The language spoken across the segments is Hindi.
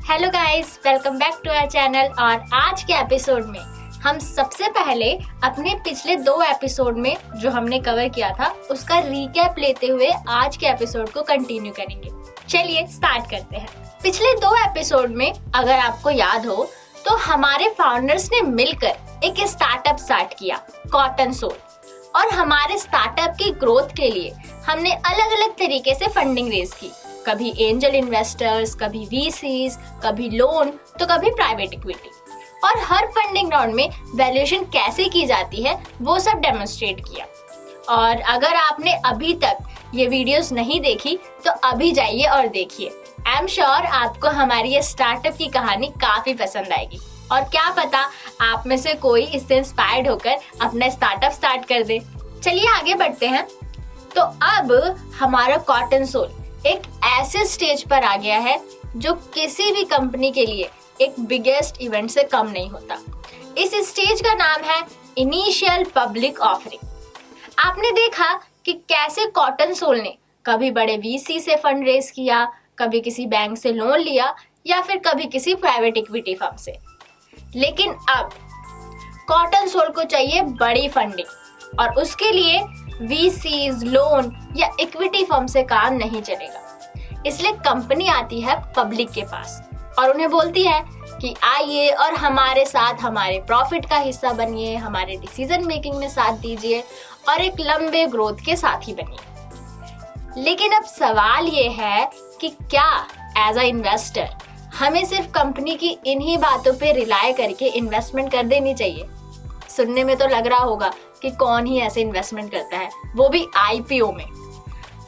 Hello guys, welcome back to our channel. और आज के एपिसोड में हम सबसे पहले अपने पिछले 2 एपिसोड में जो हमने कवर किया था उसका रिकैप लेते हुए आज के एपिसोड को कंटिन्यू करेंगे। चलिए स्टार्ट करते हैं। पिछले 2 एपिसोड में अगर आपको याद हो तो हमारे फाउंडर्स ने मिलकर एक स्टार्टअप स्टार्ट किया, कॉटन सोल। और हमारे स्टार्टअप की ग्रोथ के लिए हमने अलग अलग तरीके से फंडिंग रेज की, कभी एंजल इन्वेस्टर्स, कभी वीसीज, कभी लोन, तो कभी प्राइवेट इक्विटी। और हर फंडिंग राउंड में वैल्यूएशन कैसे की जाती है वो सब डेमोन्स्ट्रेट किया। और अगर आपने अभी तक ये वीडियोस नहीं देखी तो अभी जाइए और देखिए। आई एम श्योर आपको हमारी ये स्टार्टअप की कहानी काफी पसंद आएगी और क्या पता आप में से कोई इससे इंस्पायर्ड होकर अपना स्टार्टअप स्टार्ट कर दे। चलिए आगे बढ़ते हैं। तो अब हमारा कॉटन सोल एक ऐसे स्टेज पर आ गया है जो किसी भी कंपनी के लिए एक बिगेस्ट इवेंट से कम नहीं होता। इस स्टेज का नाम है इनिशियल पब्लिक ऑफरिंग। आपने देखा कि कैसे कॉटन सोल ने कभी बड़े वीसी से फंड रेज किया, कभी किसी बैंक से लोन लिया या फिर कभी किसी प्राइवेट इक्विटी फर्म से। लेकिन अब कॉटन सोल को चाहिए बड़ी फंडिंग और उसके लिए वीसीज, लोन या इक्विटी फर्म से काम नहीं चलेगा। इसलिए कंपनी आती है पब्लिक के पास और उन्हें बोलती है कि आइए और हमारे साथ हमारे प्रॉफिट का हिस्सा बनिए, हमारे डिसीजन मेकिंग में साथ दीजिए और एक लंबे ग्रोथ के साथी बनिए। लेकिन अब सवाल ये है कि क्या एज अ इन्वेस्टर हमें सिर्फ कंपनी की इन्हीं बातों पे रिलाय करके इन्वेस्टमेंट कर देनी चाहिए? सुनने में तो लग रहा होगा कि कौन ही ऐसे इन्वेस्टमेंट करता है, वो भी आईपीओ में।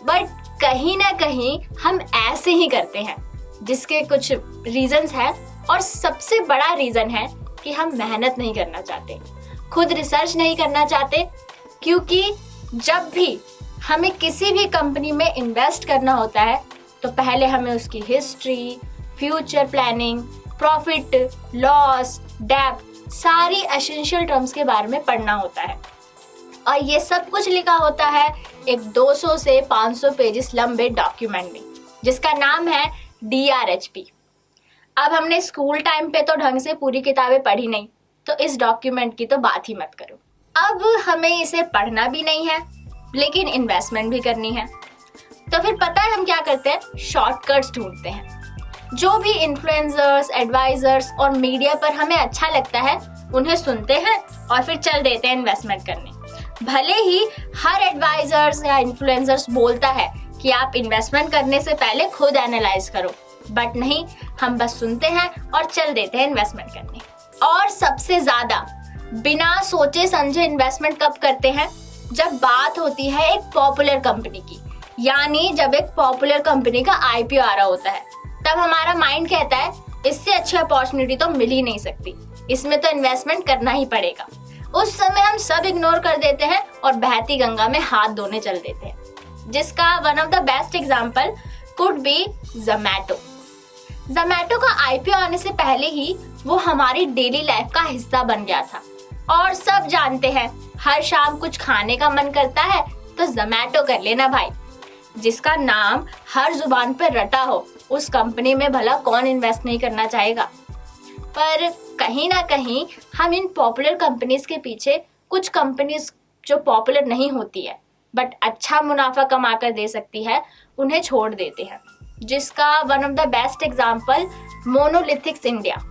बट कहीं ना कहीं हम ऐसे ही करते हैं, जिसके कुछ रीजंस हैं और सबसे बड़ा रीजन है कि हम मेहनत नहीं करना चाहते, खुद रिसर्च नहीं करना चाहते। क्योंकि जब भी हमें किसी भी कंपनी में इन्वेस्ट करना होता है तो पहले हमें उसकी history, future planning, profit, loss, डेब्ट, सारी एसेंशियल टर्म्स के बारे में पढ़ना होता है। और ये सब कुछ लिखा होता है एक 200 से 500 पेजेस लंबे डॉक्यूमेंट में, जिसका नाम है DRHP। अब हमने स्कूल टाइम पे तो ढंग से पूरी किताबें पढ़ी नहीं, तो इस डॉक्यूमेंट की तो बात ही मत करो। अब हमें इसे पढ़ना भी नहीं है लेकिन इन्वेस्टमेंट भी करनी है, तो फिर पता है हम क्या करते हैं? शॉर्टकट्स ढूंढते हैं। जो भी इन्फ्लुएंसर्स, एडवाइजर्स और मीडिया पर हमें अच्छा लगता है उन्हें सुनते हैं और फिर चल देते हैं इन्वेस्टमेंट करने। भले ही हर एडवाइजर्स या इन्फ्लुएंसर्स बोलता है कि आप इन्वेस्टमेंट करने से पहले खुद एनालाइज करो, बट नहीं, हम बस सुनते हैं और चल देते हैं इन्वेस्टमेंट करने। और सबसे ज्यादा बिना सोचे समझे इन्वेस्टमेंट कब करते हैं? जब बात होती है एक पॉपुलर कंपनी की, यानी जब एक पॉपुलर कंपनी का आईपीओ आ रहा होता है, तब हमारा माइंड कहता है इससे अच्छी अपॉर्चुनिटी तो मिल ही नहीं सकती, इसमें तो इन्वेस्टमेंट करना ही पड़ेगा। उस समय हम सब इग्नोर कर देते हैं और बहती गंगा में हाथ धोने चल देते हैं, जिसका one of the best example could be Zomato. Zomato का आईपीओ आने से पहले ही वो हमारी डेली लाइफ का हिस्सा बन गया था और सब जानते हैं हर शाम कुछ खाने का मन करता है तो ज़ोमैटो कर लेना भाई। जिसका नाम हर जुबान पर रटा हो उस कंपनी में भला कौन इन्वेस्ट नहीं करना चाहेगा। पर कहीं ना कहीं हम इन पॉपुलर कंपनीज के पीछे कुछ कंपनीज जो पॉपुलर नहीं होती है बट अच्छा मुनाफा कमा कर दे सकती है उन्हें छोड़ देते हैं, जिसका one of the best example monolithics India.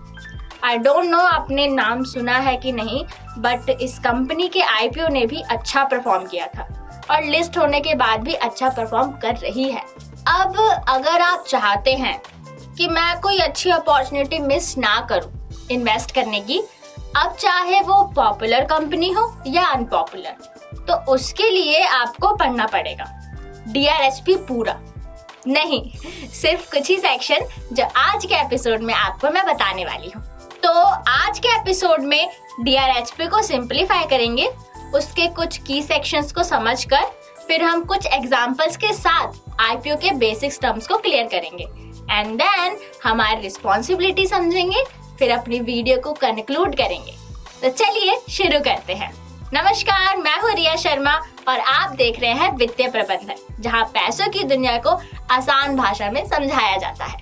I don't know आपने नाम सुना है कि नहीं, बट इस कंपनी के आईपीओ ने भी अच्छा परफॉर्म किया था और लिस्ट होने के बाद भी अच्छा परफॉर्म कर रही है। अब अगर आप चाहते हैं कि मैं कोई अच्छी अपॉर्चुनिटी मिस ना करूं इन्वेस्ट करने की, अब चाहे वो पॉपुलर कंपनी हो या अनपॉपुलर, तो उसके लिए आपको पढ़ना पड़ेगा DRHP पूरा नहीं, सिर्फ कुछ ही सेक्शन जो आज के एपिसोड में आपको मैं बताने वाली हूँ। तो आज के एपिसोड में DRHP को सिंपलीफाई करेंगे, उसके कुछ की सेक्शंस को समझकर फिर हम कुछ एग्जांपल्स के साथ आईपीओ के बेसिक्स टर्म्स को क्लियर करेंगे एंड देन हमारी रिस्पॉन्सिबिलिटी समझेंगे, फिर अपनी वीडियो को कंक्लूड करेंगे। तो चलिए शुरू करते हैं। नमस्कार, मैं हूँ रिया शर्मा और आप देख रहे हैं वित्तीय प्रबंधन, जहाँ पैसों की दुनिया को आसान भाषा में समझाया जाता है।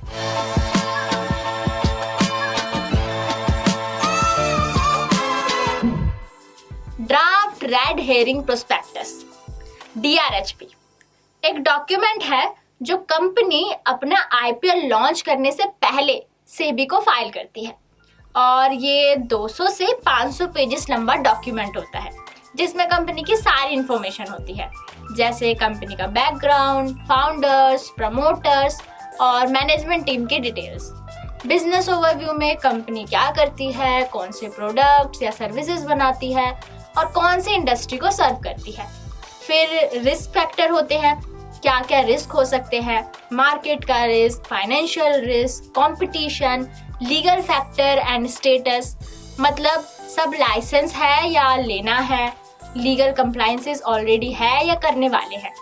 रेड हेरिंग प्रोस्पेक्टस, DRHP एक डॉक्यूमेंट है जो कंपनी अपना IPO लॉन्च करने से पहले सेबी को फाइल करती है और ये 200 से 500 पेजेस लंबा डॉक्यूमेंट होता है जिसमें कंपनी की सारी इंफॉर्मेशन होती है, जैसे कंपनी का बैकग्राउंड, फाउंडर्स, प्रमोटर्स और मैनेजमेंट टीम की डिटेल्स। बिजनेस ओवरव्यू में कंपनी क्या करती है, कौन से प्रोडक्ट्स या सर्विसेज बनाती है और कौन सी इंडस्ट्री को सर्व करती है। फिर रिस्क फैक्टर होते हैं, क्या क्या रिस्क हो सकते हैं, मार्केट का risk, financial risk, competition, legal factor and status, मतलब सब लाइसेंस है या लेना है, लीगल कंप्लायंसेस ऑलरेडी है या करने वाले हैं।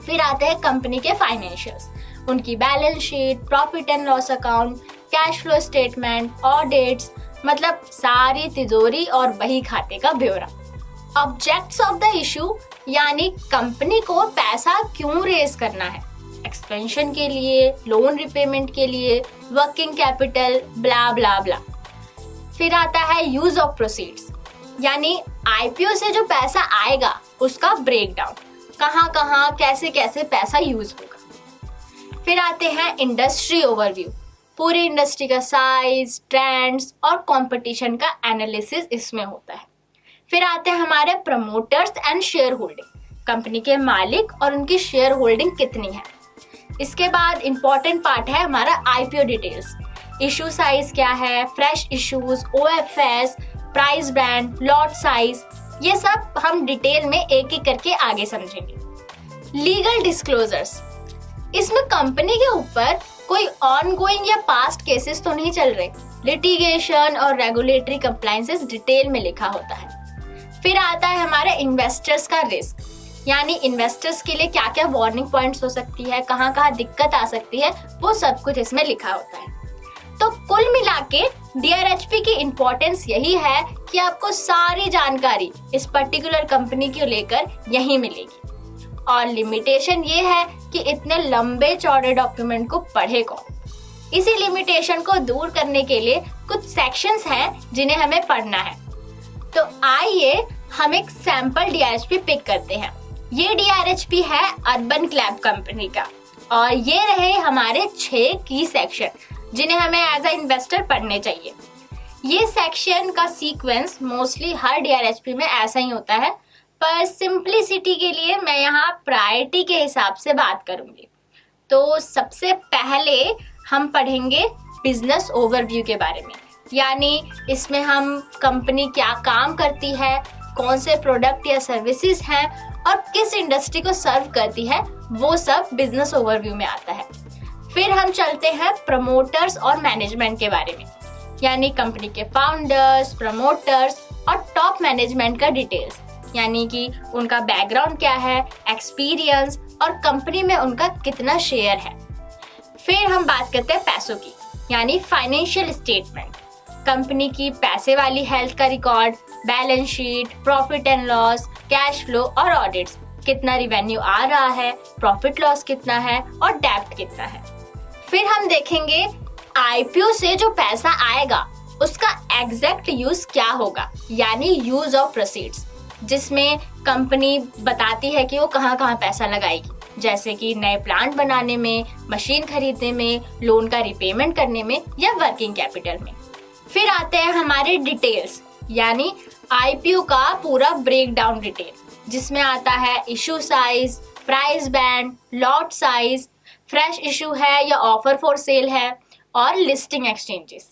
फिर आते हैं कंपनी के फाइनेंशियल्स, उनकी balance sheet, profit and loss account, cash flow statement, audits, मतलब सारी तिजोरी और बही खाते का ब्यौरा। ऑब्जेक्ट्स ऑफ द इशू, यानी कंपनी को पैसा क्यों रेज करना है, एक्सपेंशन के लिए, लोन रिपेमेंट के लिए, वर्किंग कैपिटल, ब्ला ब्ला ब्ला। फिर आता है यूज ऑफ प्रोसीड्स, यानी IPO से जो पैसा आएगा उसका ब्रेकडाउन, कहाँ कहाँ कैसे कैसे पैसा यूज होगा। फिर आते हैं इंडस्ट्री ओवरव्यू, पूरी इंडस्ट्री का साइज, ट्रेंड्स और कंपटीशन का एनालिसिस इसमें होता है। फिर आते हैं हमारे promoters and share holding, company के मालिक और उनकी शेयर होल्डिंग कितनी है। इसके बाद इंपॉर्टेंट पार्ट है हमारा IPO डिटेल्स, इशू साइज क्या है, fresh issues, OFS, price band, lot size, ये सब हम डिटेल में एक एक करके आगे समझेंगे। लीगल डिस्क्लोजर्स, इसमें कंपनी के ऊपर कोई ऑनगोइंग या पास्ट केसेस तो नहीं चल रहे, लिटिगेशन और रेगुलेटरी कंप्लायंसेस डिटेल में लिखा होता है। फिर आता है हमारे इन्वेस्टर्स का रिस्क, यानी इन्वेस्टर्स के लिए क्या क्या वार्निंग पॉइंट्स हो सकती है, कहाँ कहाँ दिक्कत आ सकती है, वो सब कुछ इसमें लिखा होता है। तो कुल मिला के DRHP की इम्पोर्टेंस यही है कि आपको सारी जानकारी इस पर्टिकुलर कंपनी को लेकर यहीं मिलेगी। और लिमिटेशन ये है कि इतने लंबे चौड़े डॉक्यूमेंट को पढ़े कौन। इसी लिमिटेशन को दूर करने के लिए कुछ सेक्शंस हैं जिन्हें हमें पढ़ना है। तो आइए हम एक सैंपल DRHP पिक करते हैं। ये DRHP है अर्बन क्लैब कंपनी का और ये रहे हमारे 6 की सेक्शन जिन्हें हमें एज अ इन्वेस्टर पढ़ने चाहिए। ये सेक्शन का सीक्वेंस मोस्टली हर DRHP में ऐसा ही होता है, पर सिंप्लिसिटी के लिए मैं यहाँ प्रायोरिटी के हिसाब से बात करूंगी। तो सबसे पहले हम पढ़ेंगे बिजनेस ओवरव्यू के बारे में, यानी इसमें हम कंपनी क्या काम करती है, कौन से प्रोडक्ट या सर्विसेज हैं और किस इंडस्ट्री को सर्व करती है, वो सब बिजनेस ओवरव्यू में आता है। फिर हम चलते हैं प्रमोटर्स और मैनेजमेंट के बारे में, यानी कंपनी के फाउंडर्स, प्रमोटर्स और टॉप मैनेजमेंट का डिटेल्स, यानी कि उनका बैकग्राउंड क्या है, एक्सपीरियंस और कंपनी में उनका कितना शेयर है। फिर हम बात करते हैं पैसों की, यानी फाइनेंशियल स्टेटमेंट, कंपनी की पैसे वाली हेल्थ का record, balance sheet, profit and loss, cash flow और ऑडिट्स, कितना रिवेन्यू आ रहा है, प्रॉफिट लॉस कितना है और डेब्ट कितना है। फिर हम देखेंगे IPO से जो पैसा आएगा उसका एग्जैक्ट यूज क्या होगा, यानी यूज ऑफ प्रोसीड्स, जिसमें कंपनी बताती है कि वो कहाँ कहाँ पैसा लगाएगी, जैसे कि नए प्लांट बनाने में, मशीन खरीदने में, लोन का रिपेमेंट करने में या वर्किंग कैपिटल में। फिर आते हैं हमारे डिटेल्स, यानी IPO का पूरा ब्रेक डाउन डिटेल, जिसमें आता है issue size, price band, lot size, fresh issue है या ऑफर फॉर सेल है और लिस्टिंग एक्सचेंजेस।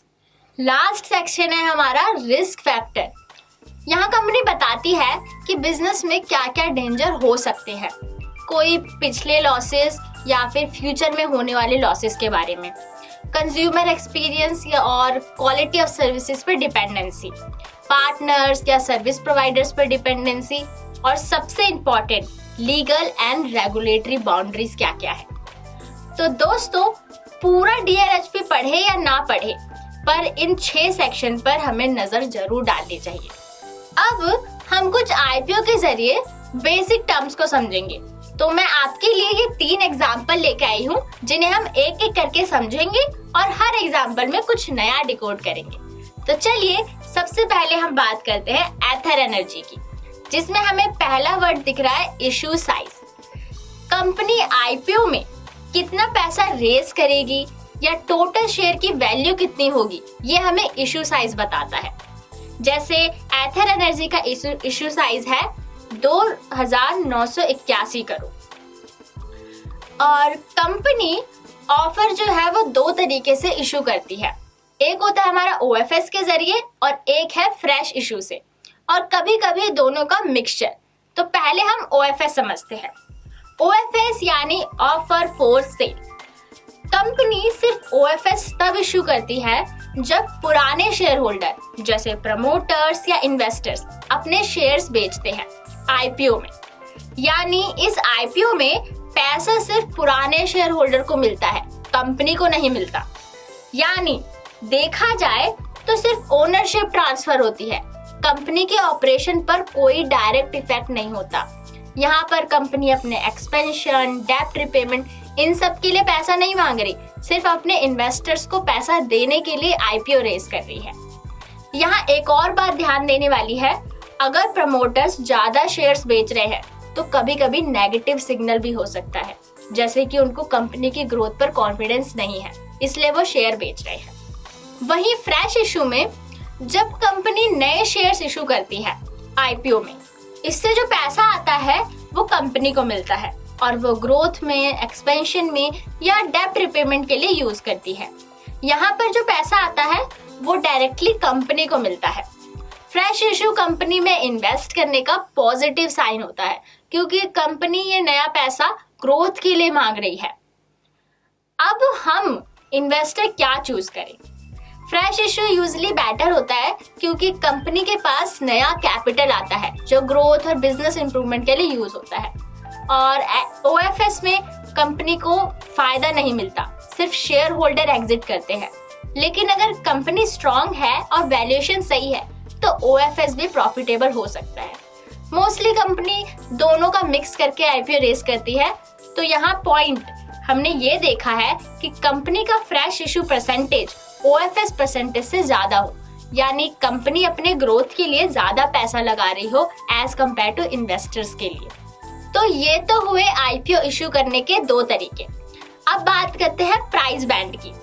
लास्ट सेक्शन है हमारा रिस्क फैक्टर। यहाँ कंपनी बताती है कि बिजनेस में क्या क्या डेंजर हो सकते हैं, कोई पिछले लॉसेस या फिर फ्यूचर में होने वाले लॉसेस के बारे में, कंज्यूमर एक्सपीरियंस या और क्वालिटी ऑफ सर्विसेज पर डिपेंडेंसी, पार्टनर्स या सर्विस प्रोवाइडर्स पर डिपेंडेंसी और सबसे important legal and regulatory boundaries क्या क्या है। तो दोस्तों पूरा DRHP पढ़े या ना पढ़े, पर इन 6 सेक्शन पर हमें नजर जरूर डालनी चाहिए। अब हम कुछ IPO के जरिए बेसिक टर्म्स को समझेंगे। तो मैं आपके लिए ये 3 एग्जाम्पल लेके आई हूँ जिन्हें हम एक एक करके समझेंगे और हर एग्जाम्पल में कुछ नया डिकोड करेंगे। तो चलिए सबसे पहले हम बात करते हैं एथर एनर्जी की। जिसमें हमें पहला वर्ड दिख रहा है इशू साइज। कंपनी आईपीओ में कितना पैसा रेज करेगी या टोटल शेयर की वैल्यू कितनी होगी, ये हमें इशू साइज बताता है। जैसे एथर एनर्जी का इशू साइज है 2981 करोड़। और कंपनी ऑफर जो है वो दो तरीके से इशू करती है, एक होता है हमारा ओएफएस के जरिए और एक है फ्रेश इशू से, और कभी कभी दोनों का मिक्सचर। तो पहले हम ओएफएस समझते हैं। ओएफएस यानी ऑफर फॉर सेल। कंपनी सिर्फ ओएफएस तब इशू करती है जब पुराने शेयर होल्डर जैसे प्रमोटर्स या इन्वेस्टर्स अपने शेयर्स बेचते हैं आईपीओ में। यानी इस आईपीओ में पैसा सिर्फ पुराने शेयर होल्डर को मिलता है, कंपनी को नहीं मिलता। यानी देखा जाए तो सिर्फ ओनरशिप ट्रांसफर होती है, कंपनी के ऑपरेशन पर कोई डायरेक्ट इफेक्ट नहीं होता। यहाँ पर कंपनी अपने एक्सपेंशन, डेब्ट रिपेमेंट, इन सब के लिए पैसा नहीं मांग रही, सिर्फ अपने इन्वेस्टर्स को पैसा देने के लिए आईपीओ रेस कर रही है। यहाँ एक और बात ध्यान देने वाली है, अगर प्रमोटर्स ज्यादा शेयर्स बेच रहे हैं तो कभी कभी नेगेटिव सिग्नल भी हो सकता है, जैसे कि उनको कंपनी की ग्रोथ पर कॉन्फिडेंस नहीं है, इसलिए वो शेयर बेच रहे हैं। वहीं फ्रेश इशू में जब कंपनी नए शेयर्स इशू करती है आईपीओ में, इससे जो पैसा आता है वो कंपनी को मिलता है और वो ग्रोथ में, एक्सपेंशन में या डेब्ट रिपेमेंट के लिए यूज करती है। यहाँ पर जो पैसा आता है वो डायरेक्टली कंपनी को मिलता है। फ्रेश इशू कंपनी में इन्वेस्ट करने का पॉजिटिव साइन होता है, क्योंकि कंपनी ये नया पैसा ग्रोथ के लिए मांग रही है। अब हम इन्वेस्टर क्या चूज करें? फ्रेश इशू यूजुअली बेटर होता है क्योंकि कंपनी के पास नया कैपिटल आता है जो ग्रोथ और बिजनेस इंप्रूवमेंट के लिए यूज होता है। और ओएफएस में कंपनी को फायदा नहीं मिलता, सिर्फ शेयर होल्डर एग्जिट करते हैं। लेकिन अगर कंपनी स्ट्रांग है और वैल्यूएशन सही है तो ओएफएस भी प्रॉफिटेबल हो सकता है। मोस्टली कंपनी दोनों का मिक्स करके आईपीओ रेस करती है। तो यहाँ पॉइंट हमने ये देखा है कि कंपनी का fresh issue percentage OFS percentage से ज्यादा हो, यानी कंपनी अपने ग्रोथ के लिए ज्यादा पैसा लगा रही हो एज कम्पेयर टू इन्वेस्टर्स के लिए। तो ये तो हुए आईपीओ इशू करने के दो तरीके। अब बात करते हैं प्राइस बैंड की।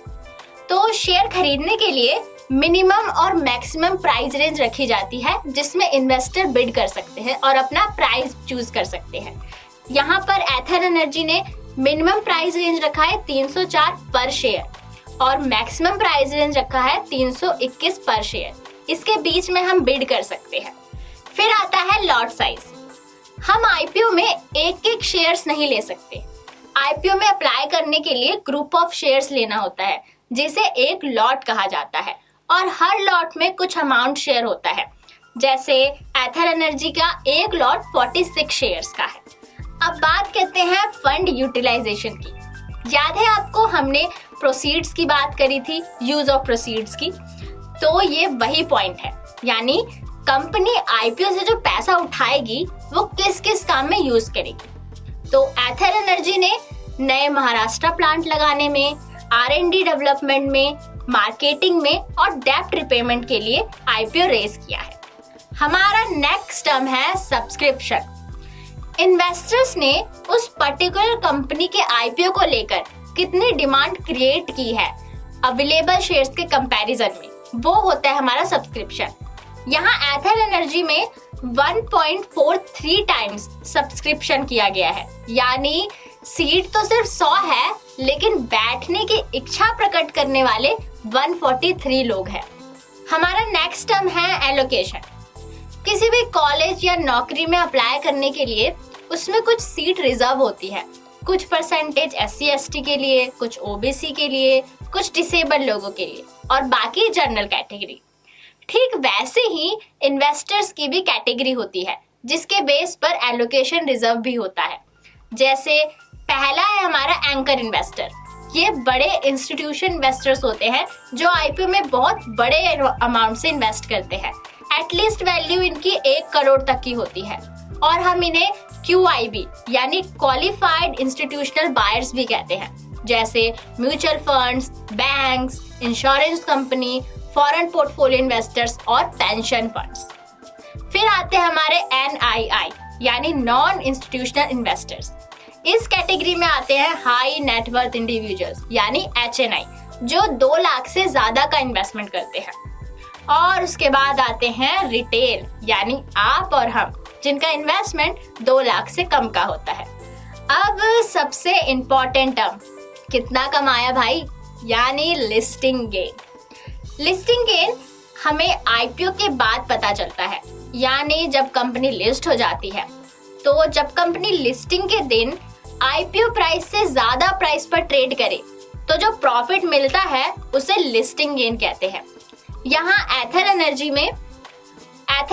तो शेयर खरीदने के लिए मिनिमम और मैक्सिमम प्राइस रेंज रखी जाती है, जिसमें इन्वेस्टर बिड कर सकते हैं और अपना प्राइस चूज कर सकते हैं। यहाँ पर एथर एनर्जी ने मिनिमम प्राइस रेंज रखा है 304 पर शेयर और मैक्सिमम प्राइस रेंज रखा है 321 पर शेयर। इसके बीच में हम बिड कर सकते हैं। फिर आता है लॉट साइज। हम आईपीओ में एक एक शेयर्स नहीं ले सकते। आईपीओ में अप्लाई करने के लिए ग्रुप ऑफ शेयर्स लेना होता है, जिसे एक लॉट कहा जाता है, और हर लॉट में कुछ अमाउंट शेयर होता है। जैसे एथर एनर्जी का एक लॉट 46 शेयर्स का है। अब बात करते हैं फंड यूटिलाइजेशन की। याद है आपको, हमने प्रोसीड्स की बात करी थी, यूज ऑफ प्रोसीड्स की। तो ये वही पॉइंट है, यानी कंपनी आईपीओ से जो पैसा उठाएगी वो किस किस काम में यूज करेगी। तो एथर एनर्जी ने नए महाराष्ट्र प्लांट लगाने में, R&D डेवलपमेंट में, मार्केटिंग में और डेब्ट रिपेमेंट के लिए आईपीओ रेस किया है। हमारा नेक्स्ट टर्म है सब्सक्रिप्शन। इन्वेस्टर्स ने उस पर्टिकुलर कंपनी के आईपीओ को लेकर कितनी डिमांड क्रिएट की है अवेलेबल शेयर्स के कंपैरिजन में, वो होता है हमारा सब्सक्रिप्शन। यहाँ एथर एनर्जी में 1.43 टाइम्स सब्सक्रिप्शन किया गया है, यानी सीट तो सिर्फ 100 है लेकिन बैठने की इच्छा प्रकट करने वाले 143 लोग हैं। हमारा नेक्स्ट टर्म है एलोकेशन। किसी भी कॉलेज या नौकरी में अप्लाई करने के लिए उसमें कुछ सीट रिजर्व होती है, कुछ परसेंटेज SC/ST के लिए, कुछ OBC के लिए, कुछ डिसेबल लोगों के लिए और बाकी जनरल कैटेगरी। ठीक वैसे ही इन्वेस्टर्स की भी कैटेगरी होती है जिसके बेस पर एलोकेशन रिजर्व भी होता है। जैसे पहला है हमारा एंकर इन्वेस्टर। ये बड़े इंस्टीट्यूशन इन्वेस्टर्स होते हैं जो आईपीओ में बहुत बड़े अमाउंट से इन्वेस्ट करते हैं। एटलीस्ट वैल्यू इनकी 1 करोड़ तक की होती है और हम इन्हें QIB यानी क्वालिफाइड इंस्टीट्यूशनल बायर्स भी कहते हैं, जैसे mutual funds, banks, insurance company, foreign portfolio investors और पेंशन फंड्स। फिर आते हैं हमारे NII यानी नॉन इंस्टीट्यूशनल इन्वेस्टर्स। इस कैटेगरी में आते हैं हाई नेटवर्थ इंडिविजुअल्स यानी HNI जो 2 लाख से ज्यादा का इन्वेस्टमेंट करते हैं। और उसके बाद आते हैं रिटेल यानी आप और हम जिनका इन्वेस्टमेंट 2 लाख से कम का होता है। अब सबसे इम्पोर्टेंट टर्म, कितना कमाया भाई, यानी लिस्टिंग गेन। लिस्टिंग गेन हमें IPO के बाद पता चलता है, यानी जब कंपनी लिस्ट हो जाती है। तो जब कंपनी लिस्टिंग के दिन IPO प्राइस से ज्यादा प्राइस पर ट्रेड करे तो जो प्रॉफिट मिलता है उसे लिस्टिंग गेन कहते हैं। यहाँ एथर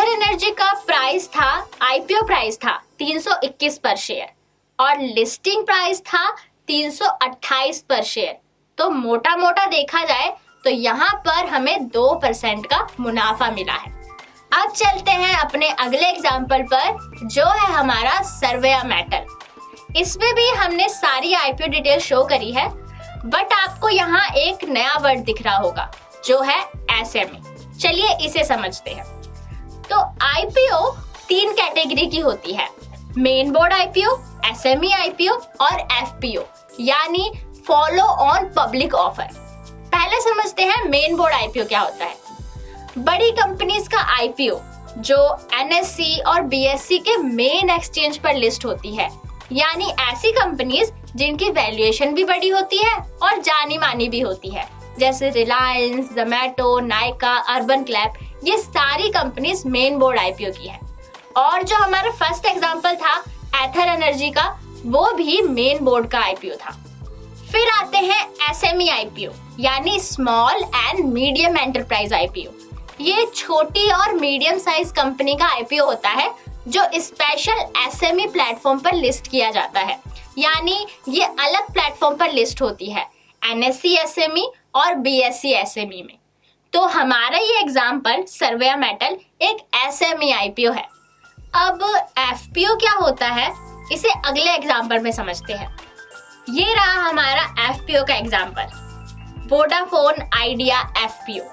एनर्जी का प्राइस था, IPO प्राइस था 321 पर शेयर और लिस्टिंग प्राइस था 328 पर शेयर। तो मोटा मोटा देखा जाए तो यहाँ पर हमें 2% का मुनाफा मिला है। अब चलते हैं अपने अगले एग्जाम्पल पर जो है हमारा सर्वेया मेटल। इसमें भी हमने सारी IPO डिटेल शो करी है, बट आपको यहाँ एक नया वर्ड दिख रहा होगा जो है SME। चलिए इसे समझते हैं। तो IPO 3 कैटेगरी की होती है, main board IPO, SME IPO और FPO यानी फॉलो ऑन पब्लिक ऑफर। पहले समझते हैं मेन बोर्ड IPO क्या होता है। बड़ी कंपनीज का IPO जो NSE और BSE के मेन एक्सचेंज पर लिस्ट होती है, यानी ऐसी कंपनीज जिनकी वैल्यूएशन भी बड़ी होती है और जानी मानी भी होती है, जैसे रिलायंस, जोमैटो, नायका, अर्बन क्लैप, ये सारी कंपनीज मेन बोर्ड IPO की है। और जो हमारा फर्स्ट एग्जांपल था एथर एनर्जी का, वो भी मेन बोर्ड का IPO था। फिर आते हैं SME IPO यानी small and medium enterprise IPO। ये छोटी और मीडियम साइज कंपनी का IPO होता है जो स्पेशल SME प्लेटफॉर्म पर लिस्ट किया जाता है, यानी ये अलग प्लेटफॉर्म पर लिस्ट होती है NSE SME और BSE SME में। तो हमारा ये एग्जाम्पल सर्वेया मेटल एक SME IPO है। अब FPO क्या होता है इसे अगले एग्जाम्पल में समझते हैं। ये रहा हमारा FPO का example, Vodafone idea FPO।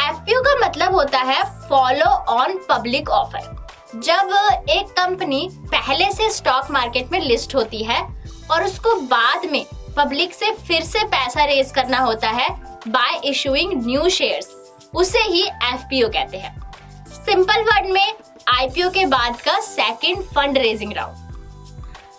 FPO का मतलब होता है फॉलो ऑन पब्लिक ऑफर। जब एक कंपनी पहले से स्टॉक मार्केट में लिस्ट होती है और उसको बाद में पब्लिक से फिर से पैसा रेज करना होता है बाय इशूइंग न्यू शेयर्स, उसे ही FPO कहते हैं। सिंपल वर्ड में IPO के बाद का second fund raising round.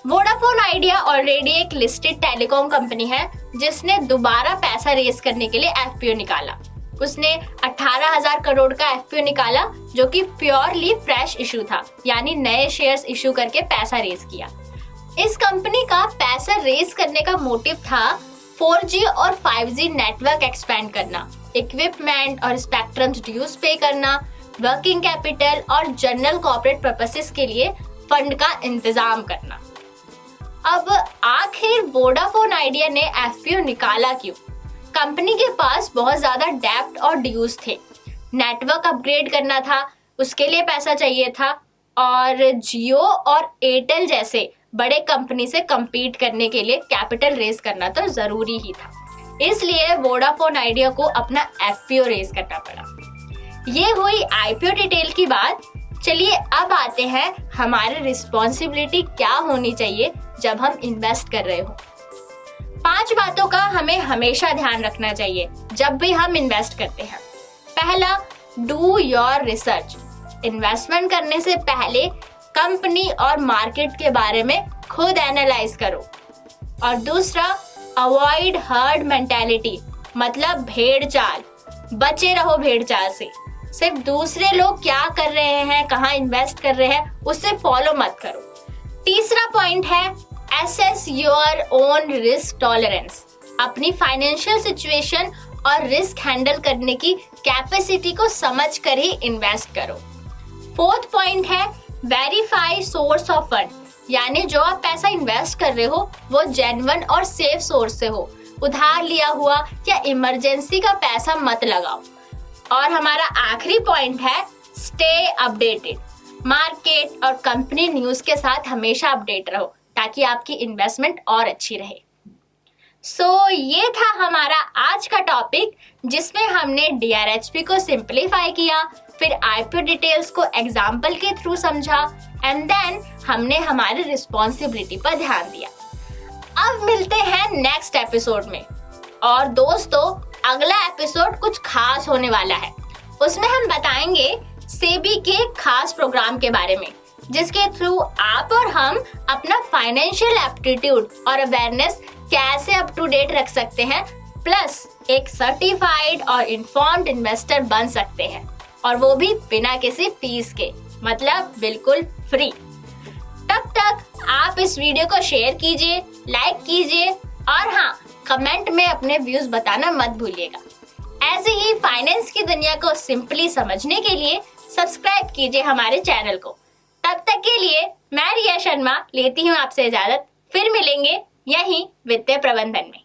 Vodafone idea already एक लिस्टेड टेलीकॉम कंपनी है जिसने दोबारा पैसा रेज करने के लिए FPO निकाला। उसने 18,000 करोड़ का FPO निकाला जो कि प्योरली फ्रेश इशू था, यानी नए शेयर्स इशू करके पैसा रेज किया। इस कंपनी का पैसा रेज करने का मोटिव था 4G और 5G नेटवर्क एक्सपेंड करना, इक्विपमेंट और स्पेक्ट्रम ड्यूज पे करना, वर्किंग कैपिटल और जनरल कॉर्पोरेट पर्पसेस के लिए फंड का इंतजाम करना। अब आखिर वोडाफोन आइडिया ने FPO निकाला क्यों? कंपनी के पास बहुत ज्यादा डेब्ट और ड्यूज थे, नेटवर्क अपग्रेड करना था, उसके लिए पैसा चाहिए था, और जियो और एयरटेल जैसे बड़े कंपनी से compete करने के लिए कैपिटल रेज करना तो जरूरी ही था। इसलिए वोडाफोन आइडिया को अपना FPO रेज करना पड़ा। ये हुई IPO डिटेल की बात। चलिए अब आते हैं हमारी रिस्पॉन्सिबिलिटी क्या होनी चाहिए जब हम इन्वेस्ट कर रहे हो। 5 बातों का हमें हमेशा ध्यान रखना चाहिए जब भी हम इन्वेस्ट करते हैं। पहला, डू योर रिसर्च। इन्वेस्टमेंट करने से पहले कंपनी और मार्केट के बारे में खुद एनालाइज करो। और दूसरा, अवॉइड हर्ड मेंटालिटी, मतलब भेड़ चाल। बचे रहो भेड़ चाल से। सिर्फ दूसरे लोग क्या कर रहे हैं, कहाँ इन्वेस्ट कर रहे हैं, उससे फॉलो मत करो। तीसरा पॉइंट है assess your own risk tolerance. अपनी फाइनेंशियल सिचुएशन और रिस्क हैंडल करने की कैपेसिटी को समझ कर ही इन्वेस्ट करो। फोर्थ पॉइंट है वेरीफाई सोर्स ऑफ फंड, यानी जो आप पैसा इन्वेस्ट कर रहे हो वो जेन्युइन और सेफ सोर्स से हो। उधार लिया हुआ या इमरजेंसी का पैसा मत लगाओ। और हमारा आखिरी पॉइंट है स्टे अपडेटेड। मार्केट और कंपनी न्यूज के साथ हमेशा अपडेट रहो ताकि आपकी इन्वेस्टमेंट और अच्छी रहे। ये था हमारा आज का टॉपिक जिसमें हमने DRHP को सिंप्लीफाई किया, फिर आईपीओ डिटेल्स को एग्जाम्पल के थ्रू समझा एंड देन हमने हमारी रिस्पॉन्सिबिलिटी पर ध्यान दिया। अब मिलते हैं नेक्स्ट एपिसोड में। और दोस्तों, अगला एपिसोड कुछ खास होने वाला है। उसमें हम बताएंगे सेबी के खास प्रोग्राम के बारे में, जिसके थ्रू आप और हम अपना फाइनेंशियल एप्टीट्यूड और अवेयरनेस कैसे अप टू डेट रख सकते हैं, प्लस एक सर्टिफाइड और इन्फॉर्म्ड इन्वेस्टर बन सकते हैं, और वो भी बिना किसी फीस के, मतलब बिल्कुल फ्री। तब तक आप इस वीडियो को शेयर कीजिए, लाइक कीजिए और हाँ, कमेंट में अपने व्यूज बताना मत भूलिएगा। ऐसे ही फाइनेंस की दुनिया को सिंपली समझने के लिए सब्सक्राइब कीजिए हमारे चैनल को। तब तक के लिए मैं रिया शर्मा लेती हूँ आपसे इजाजत। फिर मिलेंगे यहीं वित्तीय प्रबंधन में।